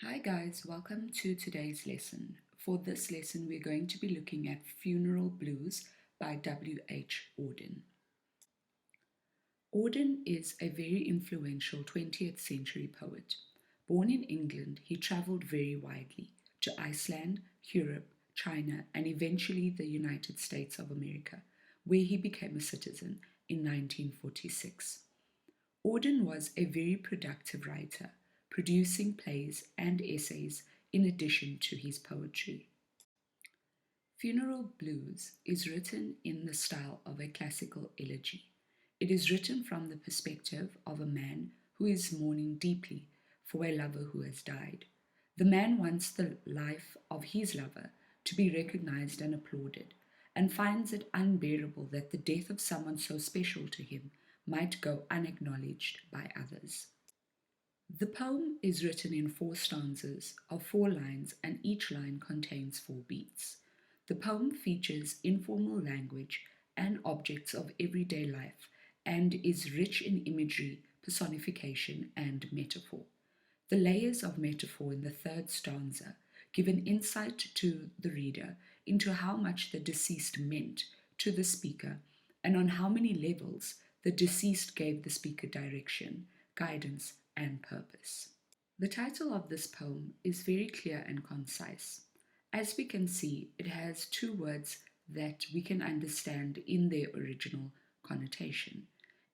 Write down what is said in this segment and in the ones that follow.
Hi guys, welcome to today's lesson. For this lesson, we're going to be looking at Funeral Blues by W.H. Auden. Auden is a very influential 20th century poet. Born in England, he traveled very widely to Iceland, Europe, China, and eventually the United States of America, where he became a citizen in 1946. Auden was a very productive writer, producing plays and essays in addition to his poetry. Funeral Blues is written in the style of a classical elegy. It is written from the perspective of a man who is mourning deeply for a lover who has died. The man wants the life of his lover to be recognized and applauded, and finds it unbearable that the death of someone so special to him might go unacknowledged by others. The poem is written in 4 stanzas of 4 lines, and each line contains 4 beats. The poem features informal language and objects of everyday life and is rich in imagery, personification, and metaphor. The layers of metaphor in the 3rd stanza give an insight to the reader into how much the deceased meant to the speaker and on how many levels the deceased gave the speaker direction, guidance, and purpose. The title of this poem is very clear and concise. As we can see, it has 2 words that we can understand in their original connotation.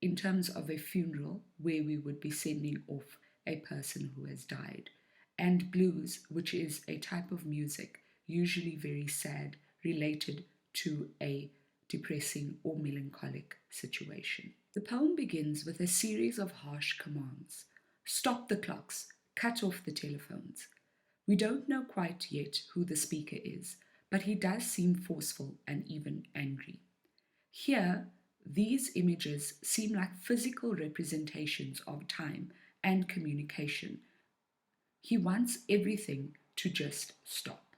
In terms of a funeral, where we would be sending off a person who has died, and blues, which is a type of music, usually very sad, related to a depressing or melancholic situation. The poem begins with a series of harsh commands. Stop the clocks, cut off the telephones. We don't know quite yet who the speaker is, but he does seem forceful and even angry. Here, these images seem like physical representations of time and communication. He wants everything to just stop.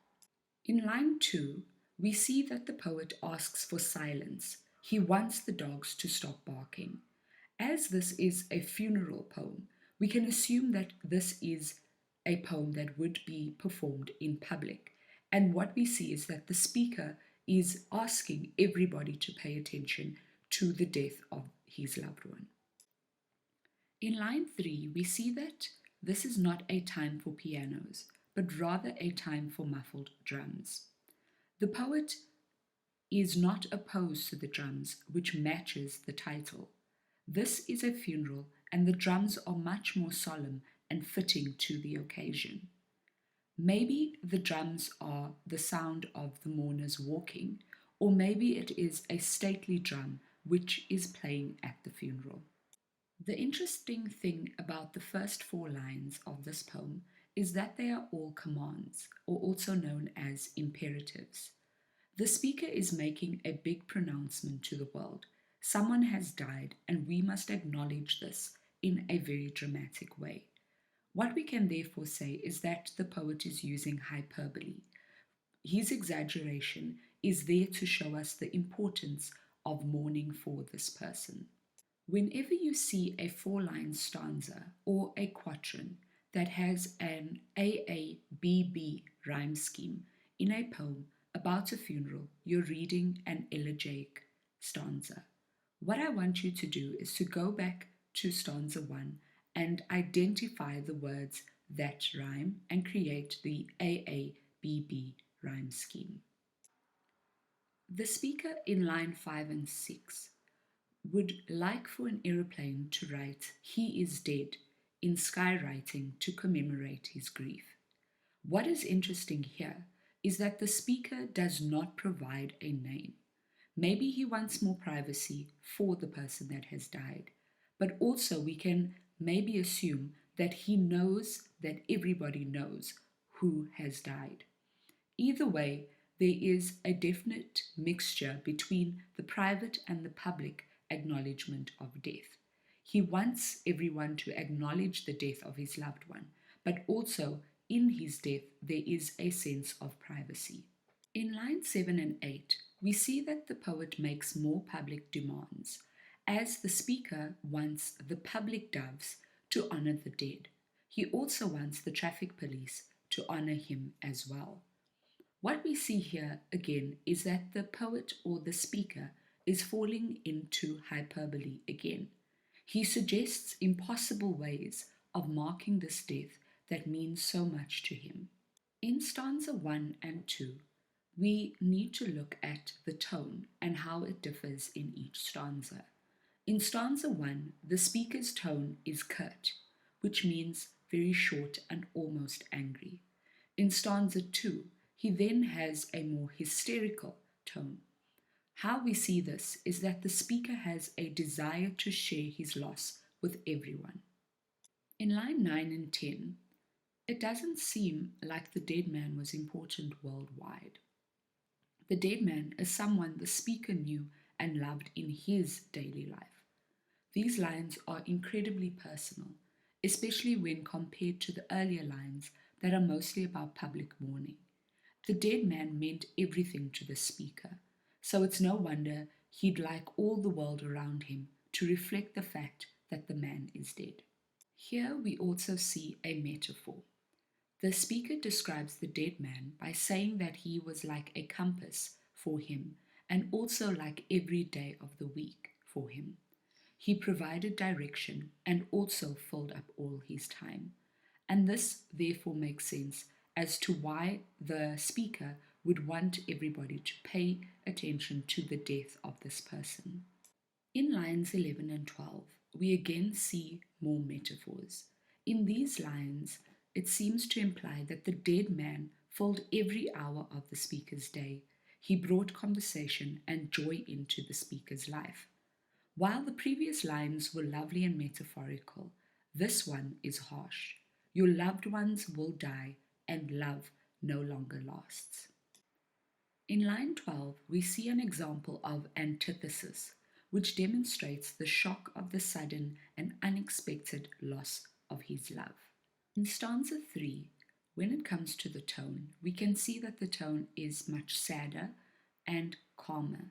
In line 2, we see that the poet asks for silence. He wants the dogs to stop barking. As this is a funeral poem, we can assume that this is a poem that would be performed in public. And what we see is that the speaker is asking everybody to pay attention to the death of his loved one. In line 3, we see that this is not a time for pianos, but rather a time for muffled drums. The poet is not opposed to the drums, which matches the title. This is a funeral, and the drums are much more solemn and fitting to the occasion. Maybe the drums are the sound of the mourners walking, or maybe it is a stately drum which is playing at the funeral. The interesting thing about the first 4 lines of this poem is that they are all commands, or also known as imperatives. The speaker is making a big pronouncement to the world. Someone has died, and we must acknowledge this in a very dramatic way. What we can therefore say is that the poet is using hyperbole. His exaggeration is there to show us the importance of mourning for this person. Whenever you see a 4-line stanza or a quatrain that has an AABB rhyme scheme in a poem about a funeral, you're reading an elegiac stanza. What I want you to do is to go back to stanza 1 and identify the words that rhyme and create the AABB rhyme scheme. The speaker in line 5 and 6 would like for an aeroplane to write "He is dead" in skywriting to commemorate his grief. What is interesting here is that the speaker does not provide a name. Maybe he wants more privacy for the person that has died, but also we can maybe assume that he knows that everybody knows who has died. Either way, there is a definite mixture between the private and the public acknowledgement of death. He wants everyone to acknowledge the death of his loved one, but also in his death there is a sense of privacy. In lines 7 and 8, we see that the poet makes more public demands, as the speaker wants the public doves to honor the dead. He also wants the traffic police to honor him as well. What we see here again is that the poet or the speaker is falling into hyperbole again. He suggests impossible ways of marking this death that means so much to him. In stanza 1 and 2, we need to look at the tone and how it differs in each stanza. In stanza 1, the speaker's tone is curt, which means very short and almost angry. In stanza 2, he then has a more hysterical tone. How we see this is that the speaker has a desire to share his loss with everyone. In line 9 and 10, it doesn't seem like the dead man was important worldwide. The dead man is someone the speaker knew and loved in his daily life. These lines are incredibly personal, especially when compared to the earlier lines that are mostly about public mourning. The dead man meant everything to the speaker, so it's no wonder he'd like all the world around him to reflect the fact that the man is dead. Here we also see a metaphor. The speaker describes the dead man by saying that he was like a compass for him and also like every day of the week for him. He provided direction and also filled up all his time. And this therefore makes sense as to why the speaker would want everybody to pay attention to the death of this person. In lines 11 and 12, we again see more metaphors. In these lines, it seems to imply that the dead man filled every hour of the speaker's day. He brought conversation and joy into the speaker's life. While the previous lines were lovely and metaphorical, this one is harsh. Your loved ones will die, and love no longer lasts. In line 12, we see an example of antithesis, which demonstrates the shock of the sudden and unexpected loss of his love. In stanza 3, when it comes to the tone, we can see that the tone is much sadder and calmer,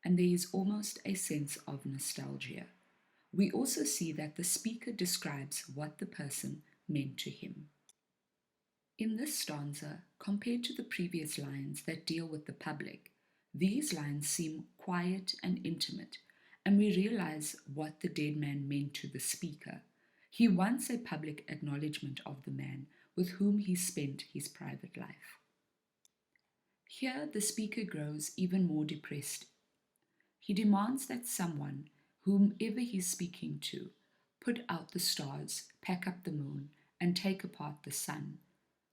and there is almost a sense of nostalgia. We also see that the speaker describes what the person meant to him. In this stanza, compared to the previous lines that deal with the public, these lines seem quiet and intimate, and we realize what the dead man meant to the speaker. He wants a public acknowledgement of the man with whom he spent his private life. Here, the speaker grows even more depressed. He demands that someone, whomever he's speaking to, put out the stars, pack up the moon, and take apart the sun.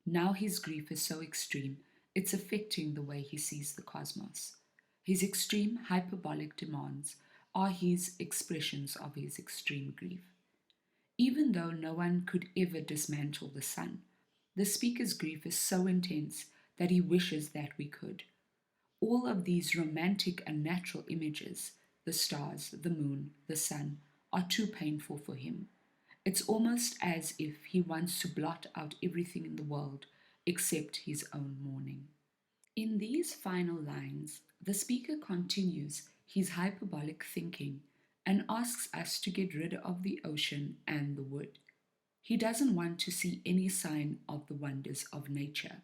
Now his grief is so extreme, it's affecting the way he sees the cosmos. His extreme hyperbolic demands are his expressions of his extreme grief. Even though no one could ever dismantle the sun, the speaker's grief is so intense that he wishes that we could. All of these romantic and natural images, the stars, the moon, the sun, are too painful for him. It's almost as if he wants to blot out everything in the world except his own mourning. In these final lines, the speaker continues his hyperbolic thinking and asks us to get rid of the ocean and the wood. He doesn't want to see any sign of the wonders of nature.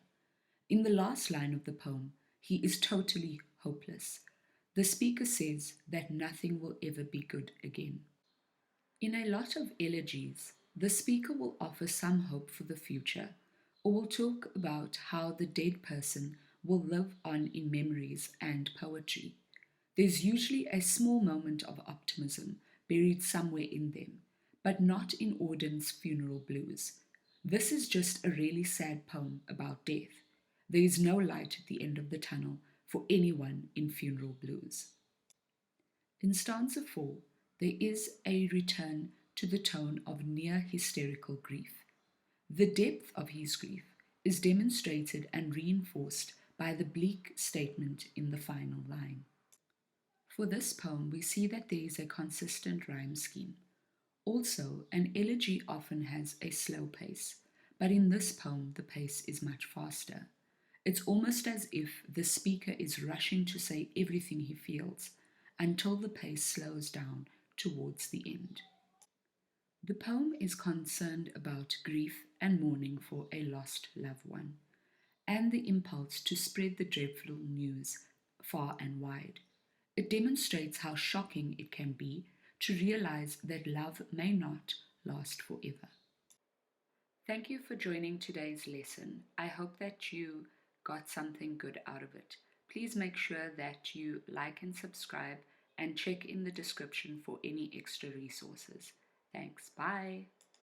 In the last line of the poem, he is totally hopeless. The speaker says that nothing will ever be good again. In a lot of elegies, the speaker will offer some hope for the future, or will talk about how the dead person will live on in memories and poetry. There's usually a small moment of optimism buried somewhere in them, but not in Auden's funeral blues. This is just a really sad poem about death. There is no light at the end of the tunnel for anyone in funeral blues. In stanza 4, there is a return to the tone of near hysterical grief. The depth of his grief is demonstrated and reinforced by the bleak statement in the final line. For this poem, we see that there is a consistent rhyme scheme. Also, an elegy often has a slow pace, but in this poem, the pace is much faster. It's almost as if the speaker is rushing to say everything he feels until the pace slows down towards the end. The poem is concerned about grief and mourning for a lost loved one, and the impulse to spread the dreadful news far and wide. It demonstrates how shocking it can be to realize that love may not last forever. Thank you for joining today's lesson. I hope that you got something good out of it. Please make sure that you like and subscribe and check in the description for any extra resources. Thanks. Bye.